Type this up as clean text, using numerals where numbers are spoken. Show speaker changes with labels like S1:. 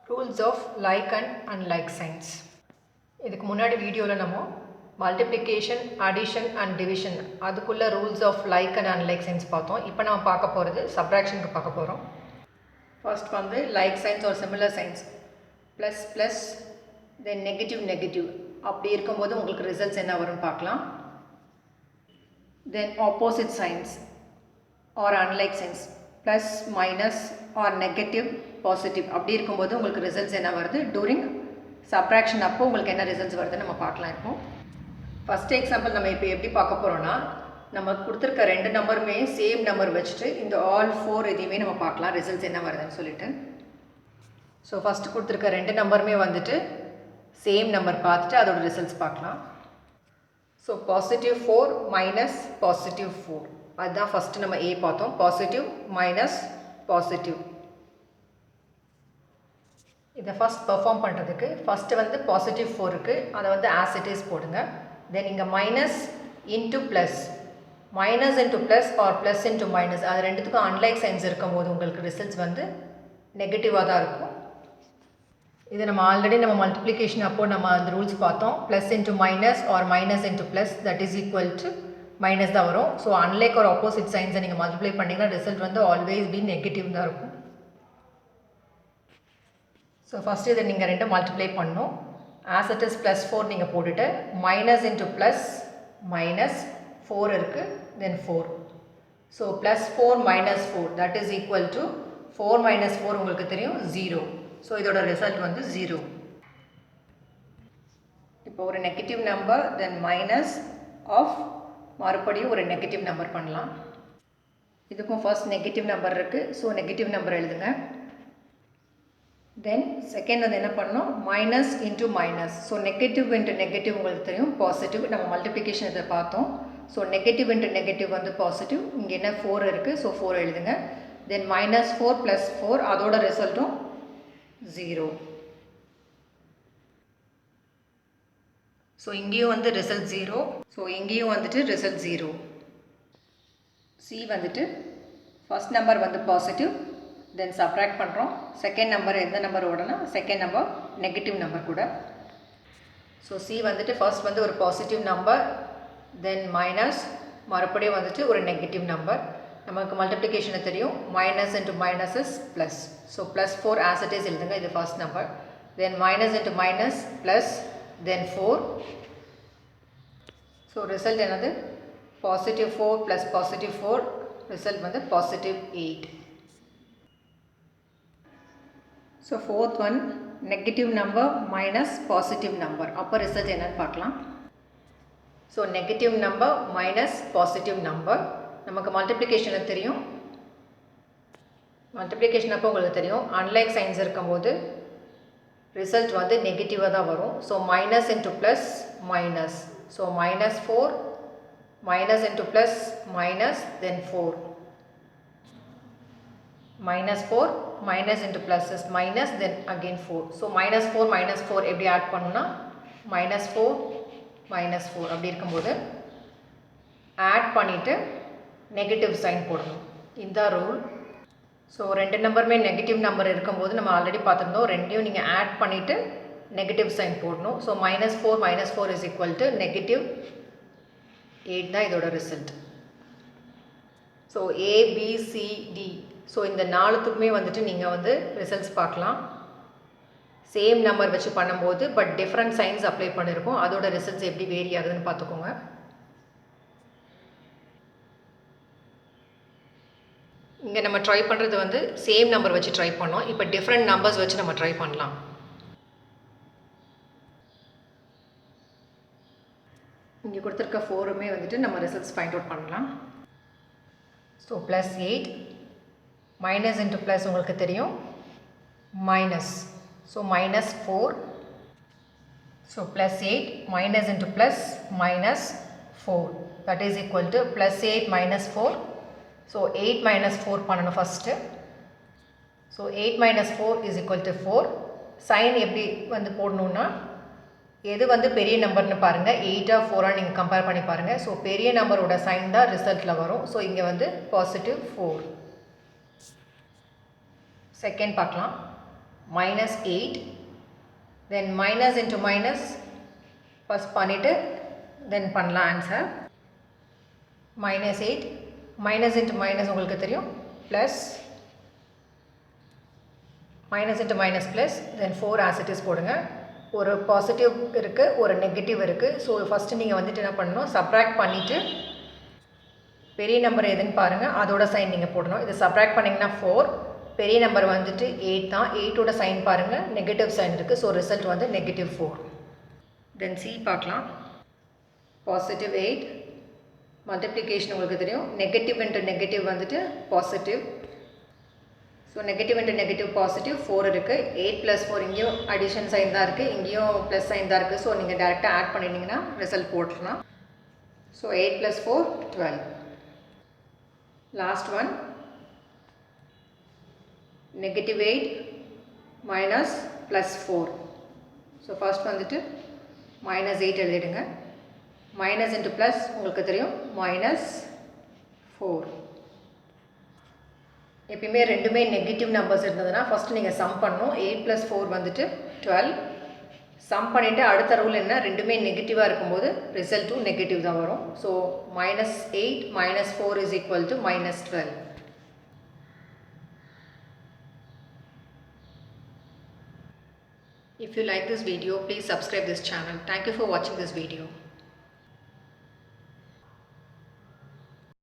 S1: Rules of like and unlike signs. இதுக்கு முன்னாடி வீடியோவில் நம்ம மல்டிப்ளிகேஷன், அடிஷன் அண்ட் டிவிஷன் அதுக்குள்ள rules of like and unlike signs பார்த்தோம். இப்போ நம்ம பார்க்க போகிறது சப்ராக்ஷனுக்கு பார்க்க போகிறோம். ஃபர்ஸ்ட் வந்து லைக் சைன்ஸ் ஒரு similar signs plus plus then negative negative அப்படி இருக்கும்போது உங்களுக்கு ரிசல்ட்ஸ் என்ன வரும்னு பார்க்கலாம். Then opposite signs or unlike signs plus minus or negative positive அப்படி இருக்கும்போது உங்களுக்கு ரிசல்ட்ஸ் என்ன வருது, டூரிங் சப்ராக்ஷன் அப்போ உங்களுக்கு என்ன ரிசல்ட்ஸ் வருதுன்னு நம்ம பார்க்கலாம். இப்போ ஃபஸ்ட் எக்ஸாம்பிள் நம்ம இப்போ எப்படி பார்க்க போகிறோன்னா, நம்ம கொடுத்துருக்க ரெண்டு நம்பருமே சேம் நம்பர் வச்சுட்டு இந்த ஆல் 4 இதையுமே நம்ம பார்க்கலாம் ரிசல்ட்ஸ் என்ன வருதுன்னு சொல்லிட்டு. ஸோ ஃபஸ்ட்டு கொடுத்துருக்க ரெண்டு நம்பருமே வந்துட்டு சேம் நம்பர் பார்த்துட்டு அதோட ரிசல்ட்ஸ் பார்க்கலாம். ஸோ பாசிட்டிவ் 4 மைனஸ் பாசிட்டிவ் 4 அதுதான் ஃபஸ்ட்டு நம்ம ஏ பார்த்தோம். பாசிட்டிவ் மைனஸ் பாசிட்டிவ் இதை ஃபஸ்ட் பெர்ஃபார்ம் பண்ணுறதுக்கு ஃபஸ்ட்டு வந்து பாசிட்டிவ் 4க்கு அதை வந்து ஆஸ் இட் இஸ் போடுங்க. தென் இங்கே minus into plus, minus into plus or plus into minus அது ரெண்டுத்துக்கும் அன்லைக் சைன்ஸ் இருக்கும் போது உங்களுக்கு ரிசல்ட்ஸ் வந்து நெகட்டிவாக தான் இருக்கும். இது நம்ம ஆல்ரெடி நம்ம மல்டிப்ளிகேஷன் அப்போது நம்ம அந்த ரூல்ஸ் பார்த்தோம். Plus into minus or minus into plus that is equal to minus தான் வரும். ஸோ அன்லைக் ஒரு ஆப்போசிட் சைன்ஸை நீங்கள் மல்டிப்ளை பண்ணிங்கன்னா ரிசல்ட் வந்து ஆல்வேஸ் பி நெகட்டிவ் தான் இருக்கும். ஸோ ஃபஸ்ட்டு இதை நீங்கள் ரெண்டும் மல்டிப்ளை பண்ணணும். ஆஸ் இட் இஸ் ப்ளஸ் 4 நீங்கள் போட்டுட்டு மைனஸ் இன்ட்டு ப்ளஸ் மைனஸ் 4 இருக்குது தென் 4. So plus 4 minus 4 that is equal to 4 minus 4 உங்களுக்கு தெரியும் 0. ஸோ இதோட ரிசல்ட் வந்து 0. இப்போ ஒரு negative number then minus of மறுபடியும் ஒரு நெகட்டிவ் நம்பர் பண்ணலாம். இதுக்கும் ஃபர்ஸ்ட் நெகட்டிவ் நம்பர் இருக்குது. ஸோ நெகட்டிவ் நம்பர் எழுதுங்க. தென் செகண்ட் வந்து என்ன பண்ணோம், minus into minus. So negative into negative உங்களுக்கு தெரியும் பாசிட்டிவ். நம்ம மல்டிப்ளிகேஷன் இதை பார்த்தோம். ஸோ நெகட்டிவ் இன்ட்டு நெகட்டிவ் வந்து பாசிட்டிவ். இங்கே என்ன 4 இருக்குது. ஸோ 4 எழுதுங்க. தென் மைனஸ் 4 ப்ளஸ் 4 அதோட ரிசல்ட்டும் 0. ஸோ இங்கேயும் வந்து ரிசல்ட் 0. ஸோ இங்கேயும் வந்துட்டு ரிசல்ட் 0. சி வந்துட்டு ஃபஸ்ட் நம்பர் வந்து பாசிட்டிவ் தென் சப்ராக்ட் பண்ணுறோம். செகண்ட் நம்பர் எந்த நம்பரோடனா செகண்ட் நம்பர் நெகட்டிவ் நம்பர் கூட. ஸோ சி வந்துட்டு ஃபர்ஸ்ட் வந்து ஒரு பாசிட்டிவ் நம்பர் தென் மைனஸ் மறுபடியும் வந்துட்டு ஒரு நெகட்டிவ் நம்பர். நமக்கு மல்டிப்ளிகேஷனை தெரியும் minus into minus is plus. So plus 4 as it is எழுதுங்க. இது first number. Then minus into minus plus தென் 4. ஸோ ரிசல்ட் என்னது, பாசிட்டிவ் 4 ப்ளஸ் பாசிட்டிவ் 4 ரிசல்ட் வந்து positive 8. So fourth one negative number minus positive number அப்போ result என்னன்னு பார்க்கலாம். So negative number minus positive number நமக்கு மல்டிப்ளிகேஷனில் தெரியும். Multiplication அப்போ உங்களுக்கு தெரியும் அன்லைக் சைன்ஸ் இருக்கும்போது ரிசல்ட் வந்து நெகட்டிவாக தான் வரும். So minus into plus minus. So minus 4 minus into plus minus then 4. minus 4 minus into plus is minus then again 4. So minus 4 minus 4 எப்படி ஆட் பண்ணணும்னா minus 4 minus 4 அப்படி இருக்கும்போது ஆட் பண்ணிவிட்டு நெகட்டிவ் சைன் போடணும். இந்த ரூல். ஸோ ரெண்டு நம்பருமே negative number இருக்கும்போது நம்ம ஆல்ரெடி பார்த்துருந்தோம். ரெண்டையும் நீங்கள் ஆட் பண்ணிவிட்டு நெகட்டிவ் சைன் போடணும். So minus 4 minus 4 is equal to negative 8 தான் இதோட ரிசல்ட். ஸோ ABCD ஸோ இந்த நாலுத்துக்குமே வந்துட்டு நீங்கள் வந்து ரிசல்ட்ஸ் பார்க்கலாம். சேம் நம்பர் வச்சு பண்ணும்போது பட் டிஃப்ரெண்ட் சைன்ஸ் அப்ளை பண்ணியிருக்கோம். அதோட ரிசல்ட்ஸ் எப்படி வேரி ஆகுதுன்னு பார்த்துக்கோங்க. இங்கே நம்ம ட்ரை பண்ணுறது வந்து சேம் நம்பர் வச்சு ட்ரை பண்ணோம். இப்போ டிஃப்ரெண்ட் நம்பர்ஸ் வச்சு நம்ம ட்ரை பண்ணலாம். இங்கே கொடுத்துருக்க 4மே வந்துட்டு நம்ம ரிசல்ட்ஸ் ஃபைண்ட் அவுட் பண்ணலாம். So plus 8 minus into plus உங்களுக்கு தெரியும் minus. So minus 4. So plus 8 minus into plus minus 4 that is equal to plus 8 minus 4. So 8 minus 4 பண்ணணும் first. So 8 minus 4 is equal to 4. Sign எப்படி வந்து போடணுன்னா எது வந்து பெரிய நம்பர்னு பாருங்கள், 8 4 நீங்கள் கம்பேர் பண்ணி பாருங்கள். ஸோ பெரிய நம்பரோட சைன் தான் ரிசல்ட்டில் வரும். ஸோ இங்கே வந்து பாசிட்டிவ் 4. செகண்ட் பார்க்கலாம். minus 8, then minus into minus first பண்ணிட்டு then பண்ணலாம் answer. minus 8 minus into minus உங்களுக்கு தெரியும் plus minus into minus plus then 4 as it is போடுங்க. ஒரு பாசிட்டிவ் இருக்குது ஒரு நெகட்டிவ் இருக்குது. ஸோ ஃபஸ்ட்டு நீங்கள் வந்துட்டு என்ன பண்ணணும், சப்ராக்ட் பண்ணிவிட்டு பெரிய நம்பர் எதுன்னு பாருங்கள், அதோட சைன் நீங்கள் போடணும். இது சப்ராக்ட் பண்ணிங்கன்னா 4, பெரிய நம்பர் வந்துட்டு 8 தான். 8ஓட சைன் பாருங்கள், நெகட்டிவ் சைன் இருக்குது. ஸோ ரிசல்ட் வந்து -4. தென் சி பார்க்கலாம். பாசிட்டிவ் 8 மல்டிப்ளிகேஷன் உங்களுக்கு தெரியும், நெகட்டிவ் இன்ட்டு நெகட்டிவ் வந்துட்டு positive. So negative into negative positive 4 இருக்குது. 8 + 4 இங்கேயும் அடிஷன் சைன் தான் இருக்குது, இங்கேயும் ப்ளஸ் சைன் தான் இருக்குது. ஸோ நீங்கள் டேரெக்டாக ஆட் பண்ணிட்டீங்கன்னா ரிசல்ட் போட்டுடலாம். So 8 + 4 12. Last one -8 minus +4. So first வந்துட்டு -8 எழுதிடுங்க. மைனஸ் இன்ட்டு ப்ளஸ் உங்களுக்கு தெரியும் -4. எப்பயுமே ரெண்டுமே நெகட்டிவ் நம்பர்ஸ் இருந்ததுன்னா ஃபஸ்ட்டு நீங்கள் சம் பண்ணணும். 8 + 4 வந்துட்டு 12. சம் பண்ணிவிட்டு அடுத்த ரூல் என்ன, ரெண்டுமே நெகட்டிவாக இருக்கும்போது ரிசல்ட்டும் நெகட்டிவ் தான் வரும். So -8 - 4 is equal to -12. If you like this video, please subscribe this channel. Thank you for watching this video.